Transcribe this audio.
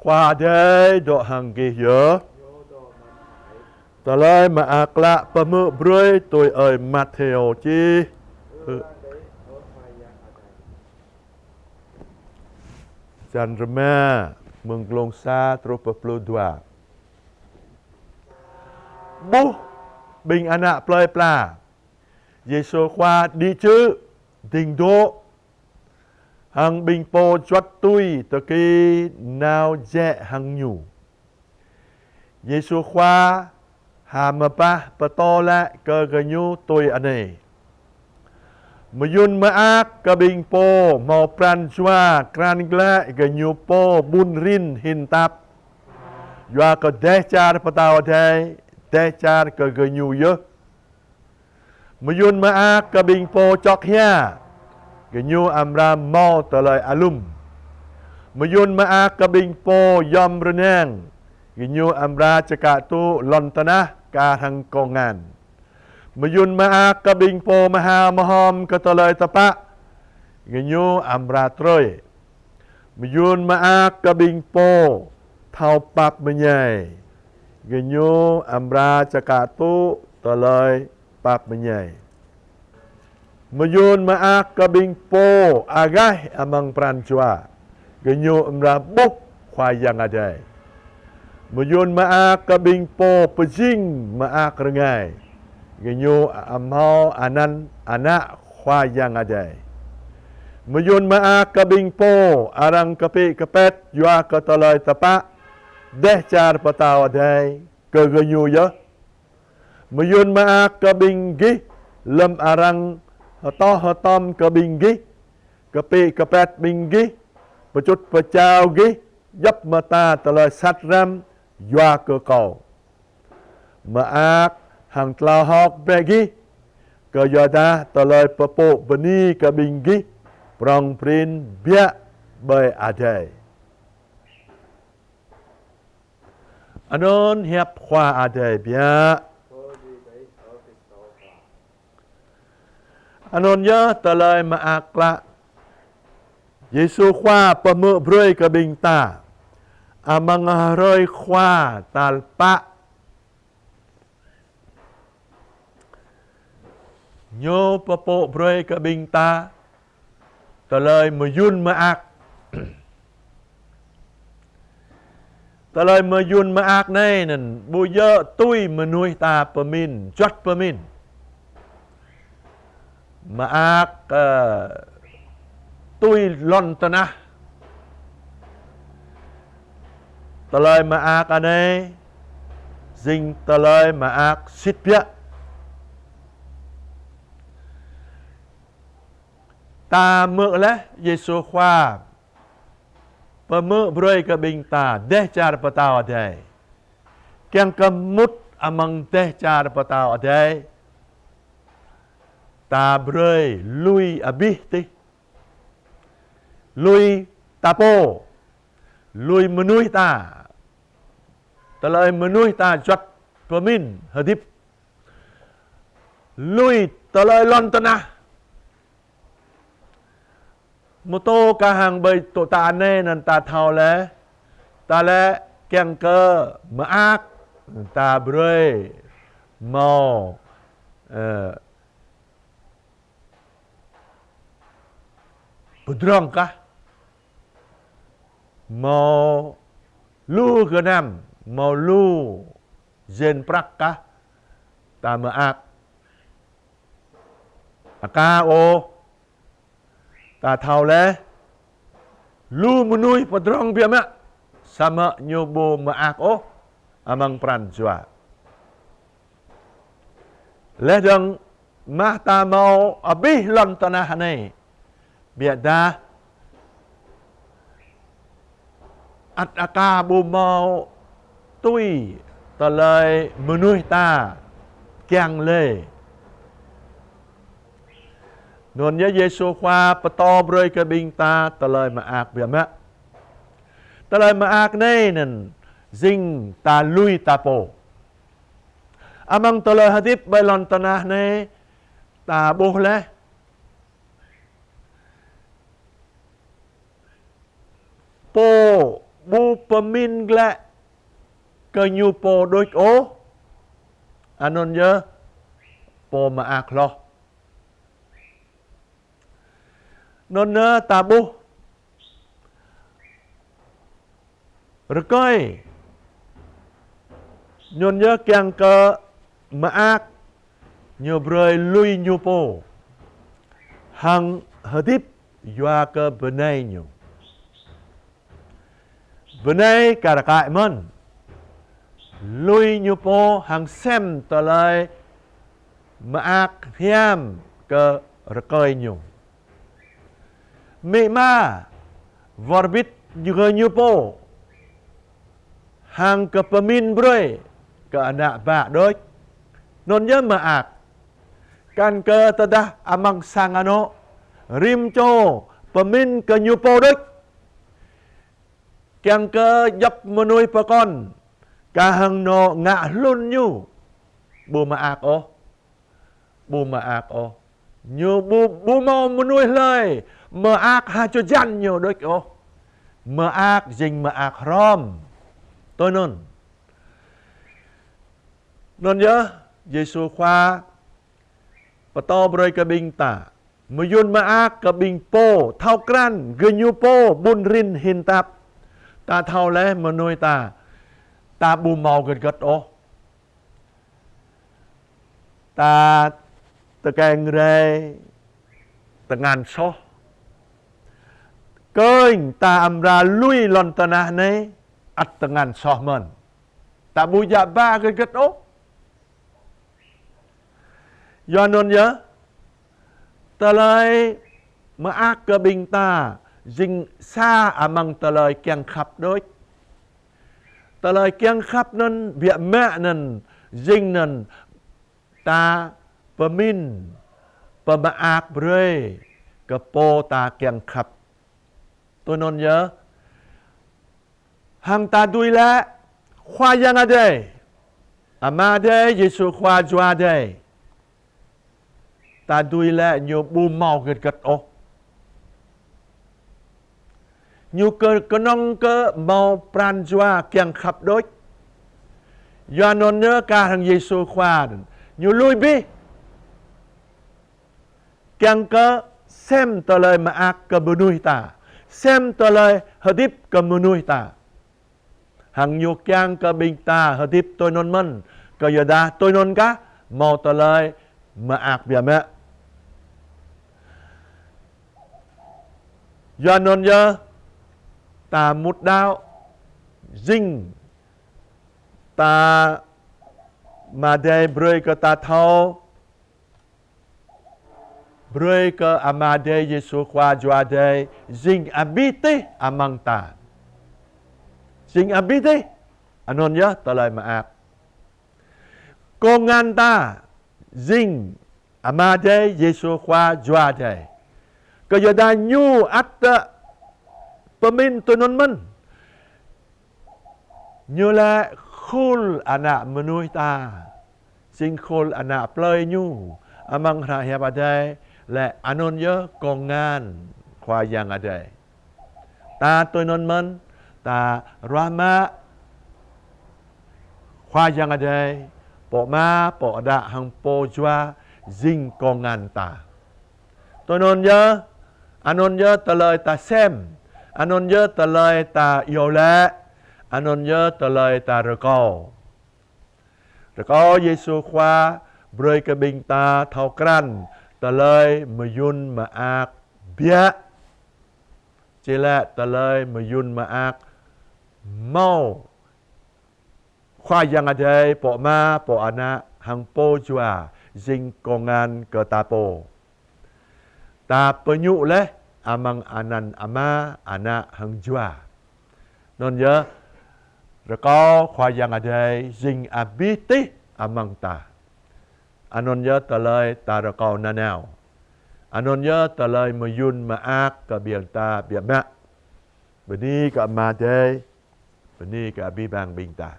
khoa đây độ hàng kỳ nhớ ta lời mà ác lạ bà mơ brơi tôi ơi Matthew chi Chan rama mừng lông xa tropa plu dua bố bình anak play pla Giêsu khoa đi chứ tình độ hằng bình po choát tui tờ kỳ nào dẹ hằng nhủ Giêsu khoa hà mà pa to lại cơ gà nhu tôi anh này mà yun mà ác cơ bình po màu pran chua kran gla gà nhu po bun rin hin tap doa cơ đe char patao đây đe char cơ gà nhu yơ mà yun mà ác cơ bình po chok hia Ganyu amra mau talay alum. Mayun maa kabing po yom renang. Ganyu amra cakatu lontana kahang kongan. Mayun maa kabing po maha mahom katalay tapa. Ganyu amra troy. Mayun maa kabing po thao pap menyay. Ganyu amra cakatu talay pap menyay. Mayun maak kabing po agay amang pranchua. Ganyo amra buk khwayang aday. Mayun maak kabing po pejing maak rengay. Ganyo amhaw anan anak khwayang aday. Mayun maak kabing po arang kapi kapet yua katalay tapa. Deh char pataw aday. Kaganyo ya. Mayun maak kabing gi lam arang hơ tom cơ bình ghi cơ pi cơ pet bình ghi một chút bờ chào ghi dấp mà ta tờ lời sát ram doa cơ cầu mà ác hàng tlau học bè ghi cơ do ta tờ lời bờ bộ bani cơ bình ghi prong prin bia bơi à đề anon hiệp khoa à đề bia anon nhớ tờ lời mà ác lạ Giêsu khoa pa mơ brơi ka bình ta amang rơi khoa talpa nhô pa po brơi ka bình ta tờ lời mà yun mà ác tờ lời mà yun mà ác này nè bùi dơ tui mà nuôi ta pa min chót pa min mà ác tôi lon ta na tờ lời mà ác anh ấy dinh tờ lời mà ác xít bia ta mơ lẽ Giêsu khoa pa mơ brơi ka bình ta đe char patao ở đây kiang cầm mút amang đe char patao ở đây ta brơi lui abi ti lui tapo lui menui ta talai menui ta jot pemin hadip lui talai lontana moto ka hang bay to ta ne nan ta thao le ta le keng cơ ma ác ta brơi màu Pedrong kah mau lu ke nam mau lu zen prak kah ta ma ak aka o ta thau le lu menui pedrong biama sama nyobo ma ak o amang pran jua le dang ma ta mau abih lon tanah này biada at aka bu mau tui tờ lời menui ta kiang le non nhớ Giêsu khoa pato brơi cái bình ta tờ lời mà ác biama tờ lời mà ác này nên dinh ta lui ta po amang tờ lời hadip bay lon tanah này ta bố le po bu pemin glek ke nyupo doik o anon je po maak loh non tabu rekoi nyon je kyang ke maak nyobroi lui nyupo hang hadip yua ke benai nyu benai karakai man lui nyupo hang xem tờ lời maak hiam ke rekoi nyu mi ma vorbit juga nyupo hang ke pemin broi ke anak ba doi non je maak kan ke tedah amang sangano rim cho pemin ke nyupo doi kyang ke dap menui pakon kahang no ngạ lun nyu bu maak o nyu bu mau menui lời maak ha cho jan nyu doi o maak jing maak rom tôi non nhớ Giêsu khoa pato broi ke bing ta muyun maak ke bing po thao kran genyu po bun rin hin tap ta thao le menui ta bu mau gật o ta keng re ta ngan so kênh ta amra lui lon ta na ne at ta ngan so man ta bu ja ba gật o do non nhớ ta lời maak ke bing ta jing sa amang ta lời kyang khap doi ta lời kyang khắp nên bịa mẹ nên dinh nên ta pemin pemaak bre ke po ta kyang khắp tôi non nhớ hang ta đuôi lẽ khoa yang ở đây ama đây Giêsu khoa joa đây ta đuôi lẽ nhiều bu mau gật o nhu cơ nong cơ mau pran joa kyang khắp đôi do non nhớ ca thằng Giêsu khoa nhu lui bi kyang cơ xem tờ lời mà ác cơ benui ta xem tờ lời hợp tiếp cơ benui ta hằng nhu kyang cơ bình ta hợp tiếp tôi non mân cơ giờ đa tôi non cá mau tờ lời mà ác bia mẹ do non nhớ ta mút đao dinh ta mà đây broi ke ta thao broi ke amade Yesu khoa joa đây dinh abite amang ta dinh abite anon nhớ ta lời mà ác con ngan ta dinh amade Yesu khoa joa đây ke giờ da nyu at pemin tu non men như là khul anak menui ta sing khul anak plei nyu amang rahia badai le anon ye kongan khoa yang adai ta tu non men ta rama khoa yang adai po ma po da hang po jua sing kongan ta tu non ye anon ye ta lời ta xem anon nhớ tờ lời ta yêu lẽ anon nhớ tờ lời ta rơ co Giêsu khoa broi ke bing ta thao kran tờ lời mà yun mà ác bia chỉ là tờ lời mà yun mà ác mau khoa yang ở đây po ma po ana hang po chua jing kongan ke ta po ta penyu leh amang anan ama anak hang jua non nhớ rồi có khoa yang ở đây dinh abiti amang ta anon nhớ tờ lời ta rồi có na nào anon nhớ tờ lời mà yun mà ác cả biển ta biển mẹ bên đi cả mà đây bên đi cả bi bang bình ta